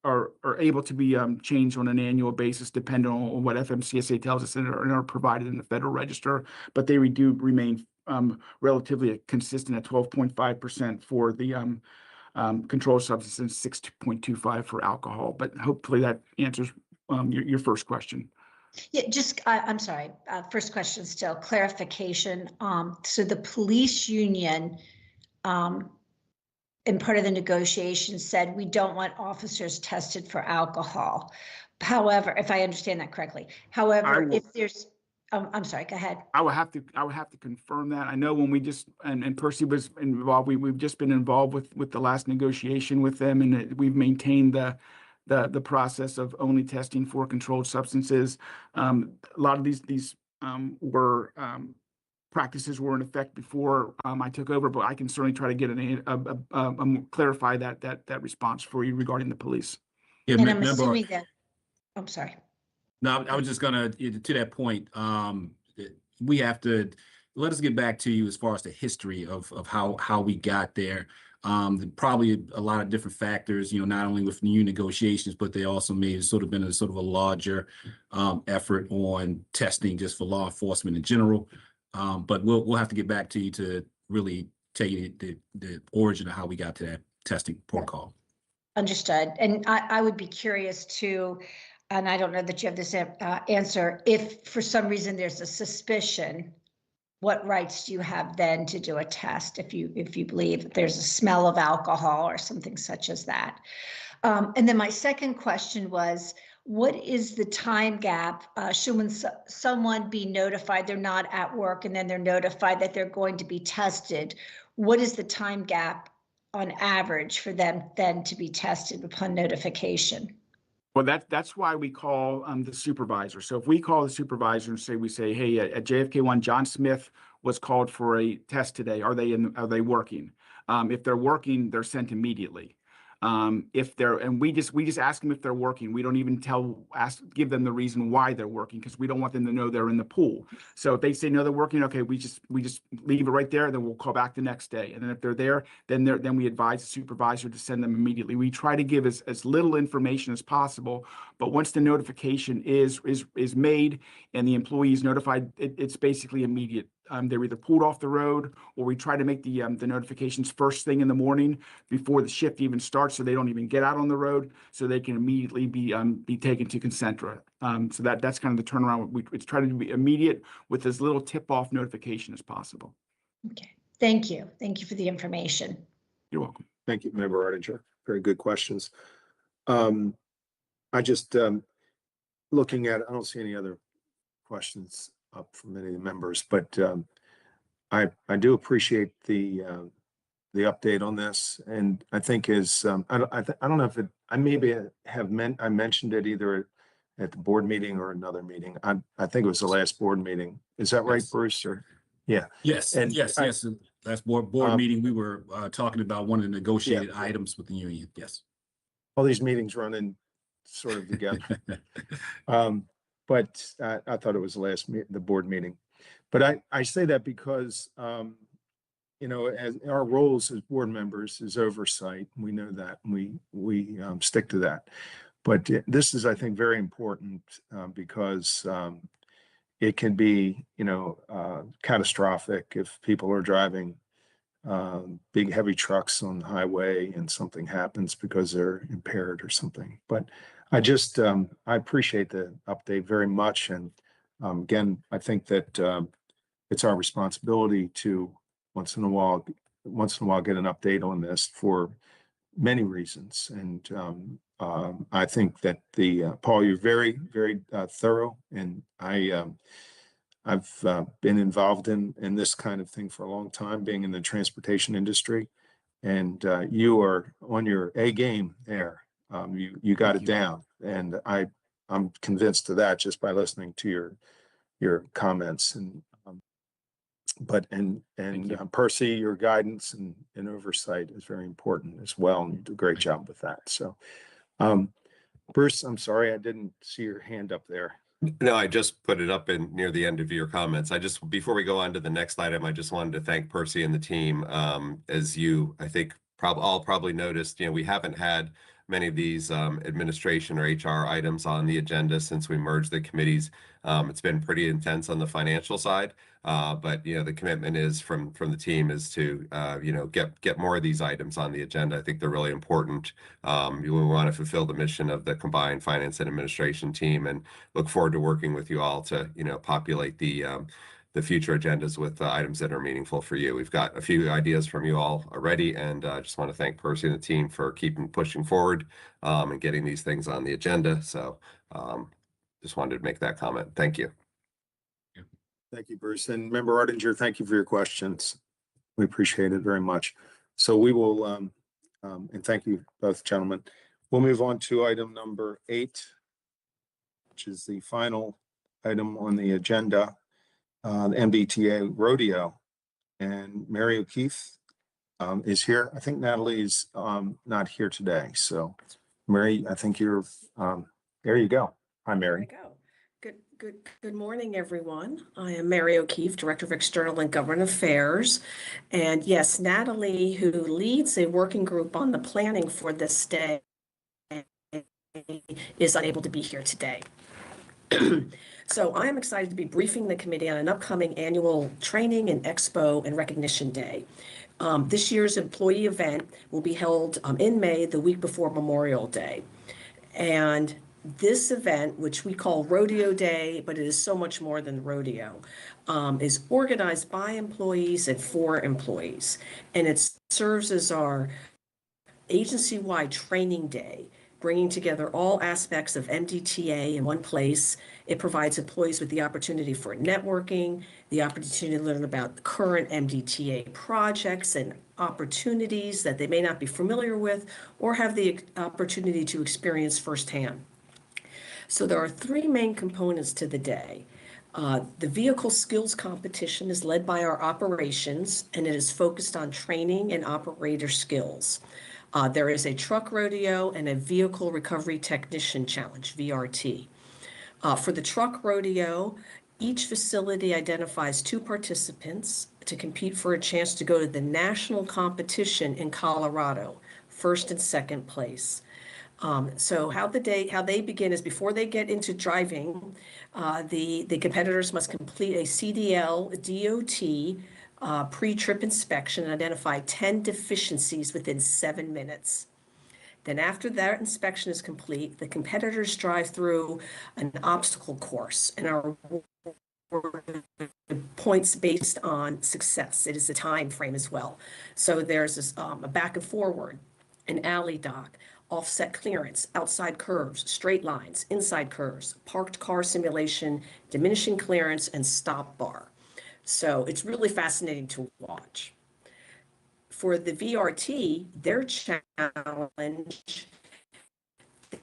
are able to be changed on an annual basis, depending on what FMCSA tells us and are provided in the Federal Register. But they do remain relatively consistent at 12.5% for the controlled substance and 6.25 for alcohol. But hopefully that answers your first question. Yeah, just, I'm sorry, first question still, clarification. So the police union, in part of the negotiation said, we don't want officers tested for alcohol. However, if I understand that correctly, however, if there's, I'm sorry, go ahead. I would have to confirm that. I know when we just, and Percy was involved, we've just been involved with the last negotiation with them, and we've maintained the process of only testing for controlled substances. A lot of these were practices were in effect before I took over, but I can certainly try to get clarify that response for you regarding the police. Yeah, And I'm assuming that, I'm sorry. No, I was just gonna, to that point, we have to, let us get back to you as far as the history of how we got there. Probably a lot of different factors, not only with new negotiations, but they also may have been a larger effort on testing just for law enforcement in general. But we'll have to get back to you to really tell you the origin of how we got to that testing protocol. Understood. And I would be curious too, and I don't know that you have this answer, if for some reason there's a suspicion, what rights do you have then to do a test if you believe there's a smell of alcohol or something such as that? And then my second question was, what is the time gap? Should someone be notified they're not at work and then they're notified that they're going to be tested? What is the time gap on average for them then to be tested upon notification? Well, that's why we call the supervisor. So if we call the supervisor and we say, hey, at JFK1, John Smith was called for a test today. Are they working? If they're working, they're sent immediately. We just ask them if they're working. We don't even give them the reason why they're working, because we don't want them to know they're in the pool. So if they say no, they're working, okay, we just leave it right there. Then we'll call back the next day. And then if they're there, then we advise the supervisor to send them immediately. We try to give as little information as possible, but once the notification is made and the employee is notified, it's basically immediate. They're either pulled off the road, or we try to make the notifications first thing in the morning before the shift even starts, so they don't even get out on the road, so they can immediately be taken to Concentra. So that's kind of the turnaround. We try to be immediate with as little tip-off notification as possible. Okay, thank you. Thank you for the information. You're welcome. Thank you, Member Artinger. Very good questions. I just looking at, I don't see any other questions up from any of the members, but I do appreciate the update on this, and I think I don't know if I mentioned it either at the board meeting or another meeting. I think it was the last board meeting. Is that right, Bruce? Or yeah. Yes. And yes. Last board meeting, we were talking about one of the negotiated items with the union. Yes. All these meetings run in sort of together. But I thought it was the board meeting. But I say that because, as our roles as board members is oversight. We know that, and we stick to that. But this is, I think, very important because it can be, catastrophic if people are driving big, heavy trucks on the highway and something happens because they're impaired or something. But I appreciate the update very much. And again, I think that it's our responsibility to once in a while get an update on this for many reasons. And I think that Paul, you're very, very thorough, and I've been involved in this kind of thing for a long time, being in the transportation industry, and you are on your A game there. You got it down, and I'm convinced of that just by listening to your comments. And Percy, your guidance and oversight is very important as well, and you do a great job with that. So, Bruce, I'm sorry I didn't see your hand up there. No, I just put it up near the end of your comments. Before we go on to the next item, I just wanted to thank Percy and the team. As you, I think, probably noticed, we haven't had many of these administration or HR items on the agenda since we merged the committees. It's been pretty intense on the financial side, but the commitment is from the team is to get more of these items on the agenda. I think they're really important. We want to fulfill the mission of the combined finance and administration team, and look forward to working with you all to populate the future agendas with items that are meaningful for you. We've got a few ideas from you all already, and I just want to thank Percy and the team for keeping pushing forward and getting these things on the agenda. So just wanted to make that comment. Thank you. Thank you, Bruce. And Member Ardinger, thank you for your questions. We appreciate it very much. So we will, and thank you both gentlemen. We'll move on to item number 8, which is the final item on the agenda. The MDTA Rodeo, and Mary O'Keefe is here. I think Natalie's not here today. So Mary, I think you're, there you go. Hi, Mary. There we go. Good morning, everyone. I am Mary O'Keefe, Director of External and Government Affairs. And yes, Natalie, who leads a working group on the planning for this day, is unable to be here today. So I am excited to be briefing the committee on an upcoming annual training and expo and recognition day. This year's employee event will be held in May, the week before Memorial Day. And this event, which we call Rodeo Day, but it is so much more than rodeo, is organized by employees and for employees. And it serves as our agency-wide training day, bringing together all aspects of MDTA in one place. It provides employees with the opportunity for networking, the opportunity to learn about current MDTA projects and opportunities that they may not be familiar with or have the opportunity to experience firsthand. So there are 3 main components to the day. The vehicle skills competition is led by our operations, and it is focused on training and operator skills. There is a truck rodeo and a vehicle recovery technician challenge, VRT. For the truck rodeo, each facility identifies 2 participants to compete for a chance to go to the national competition in Colorado, 1st and 2nd place. So how they begin is before they get into driving, the competitors must complete a CDL DOT pre-trip inspection and identify 10 deficiencies within 7 minutes. Then after that inspection is complete, the competitors drive through an obstacle course and are awarded points based on success. It is a time frame as well. So there's a back and forward, an alley dock, offset clearance, outside curves, straight lines, inside curves, parked car simulation, diminishing clearance, and stop bar. So it's really fascinating to watch. For the VRT, their challenge,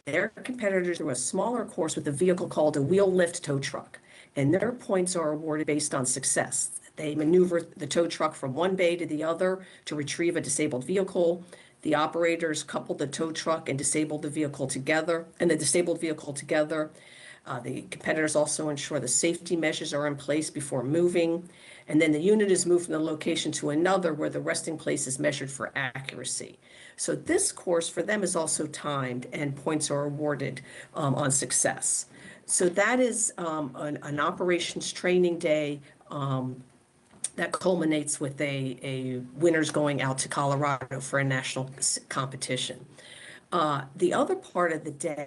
their competitors through a smaller course with a vehicle called a wheel lift tow truck, and their points are awarded based on success. They maneuver the tow truck from one bay to the other to retrieve a disabled vehicle. The operators couple the tow truck and disable the vehicle together, The competitors also ensure the safety measures are in place before moving. And then the unit is moved from the location to another where the resting place is measured for accuracy. So this course for them is also timed and points are awarded on success. So that is an operations training day that culminates with a winners going out to Colorado for a national competition. The other part of the day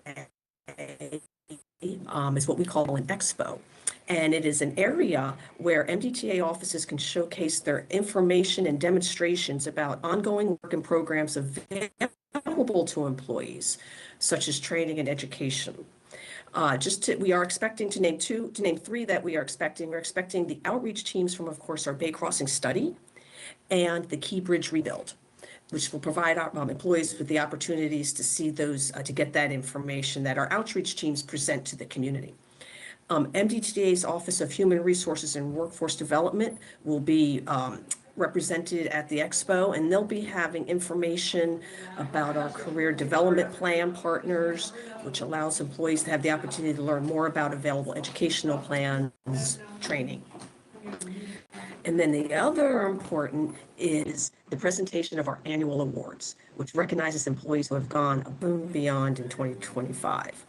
is what we call an expo. And it is an area where MDTA offices can showcase their information and demonstrations about ongoing work and programs available to employees, such as training and education. We are expecting to name 3 that we are expecting. We're expecting the outreach teams from, of course, our Bay Crossing study and the Key Bridge rebuild, which will provide our employees with the opportunities to see those, to get that information that our outreach teams present to the community. MDTA's Office of Human Resources and Workforce Development will be represented at the expo, and they'll be having information about our career development plan partners, which allows employees to have the opportunity to learn more about available educational plans, training. And then the other important is the presentation of our annual awards, which recognizes employees who have gone above and beyond in 2025.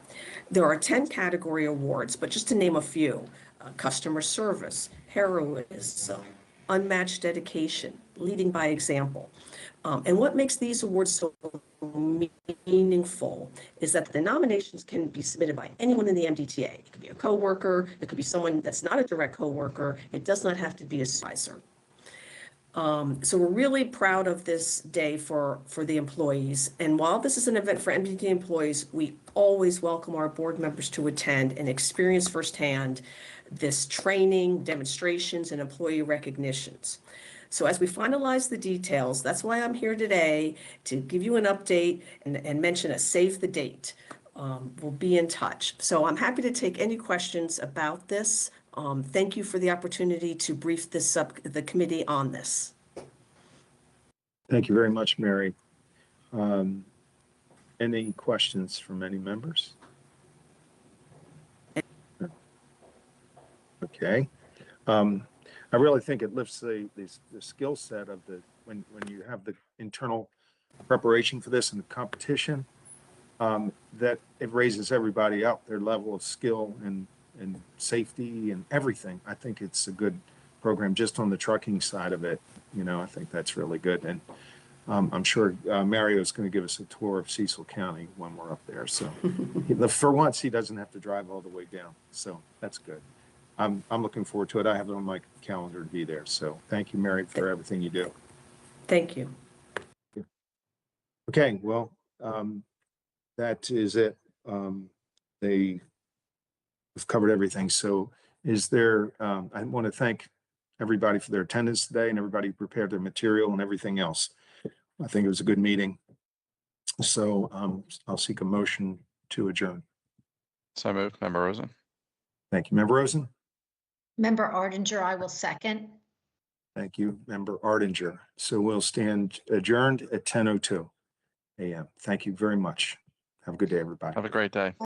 There are 10 category awards, but just to name a few, customer service, heroism, unmatched dedication, leading by example. And what makes these awards so meaningful is that the nominations can be submitted by anyone in the MDTA. It could be a coworker, it could be someone that's not a direct coworker. It does not have to be a supervisor. So we're really proud of this day for the employees. And while this is an event for MDTA employees, we always welcome our board members to attend and experience firsthand this training, demonstrations, and employee recognitions. So as we finalize the details, that's why I'm here today, to give you an update and mention a save the date. We'll be in touch. So I'm happy to take any questions about this. Thank you for the opportunity to brief the committee on this. Thank you very much, Mary. Any questions from any members? Okay. I really think it lifts the skill set of when you have the internal preparation for this and the competition, that it raises everybody up, their level of skill and safety and everything. I think it's a good program just on the trucking side of it. I think that's really good. And I'm sure Mario is going to give us a tour of Cecil County when we're up there. So for once, he doesn't have to drive all the way down. So that's good. I'm looking forward to it. I have it on my calendar to be there. So thank you, Mary, for everything you do. Thank you. Okay, well, that is it. We've covered everything. So is there, I want to thank everybody for their attendance today and everybody who prepared their material and everything else. I think it was a good meeting. So I'll seek a motion to adjourn. So moved, Member Rosen. Thank you, Member Rosen. Member Ardinger, I will second. Thank you, Member Ardinger. So we'll stand adjourned at 10:02 a.m. Thank you very much. Have a good day, everybody. Have a great day.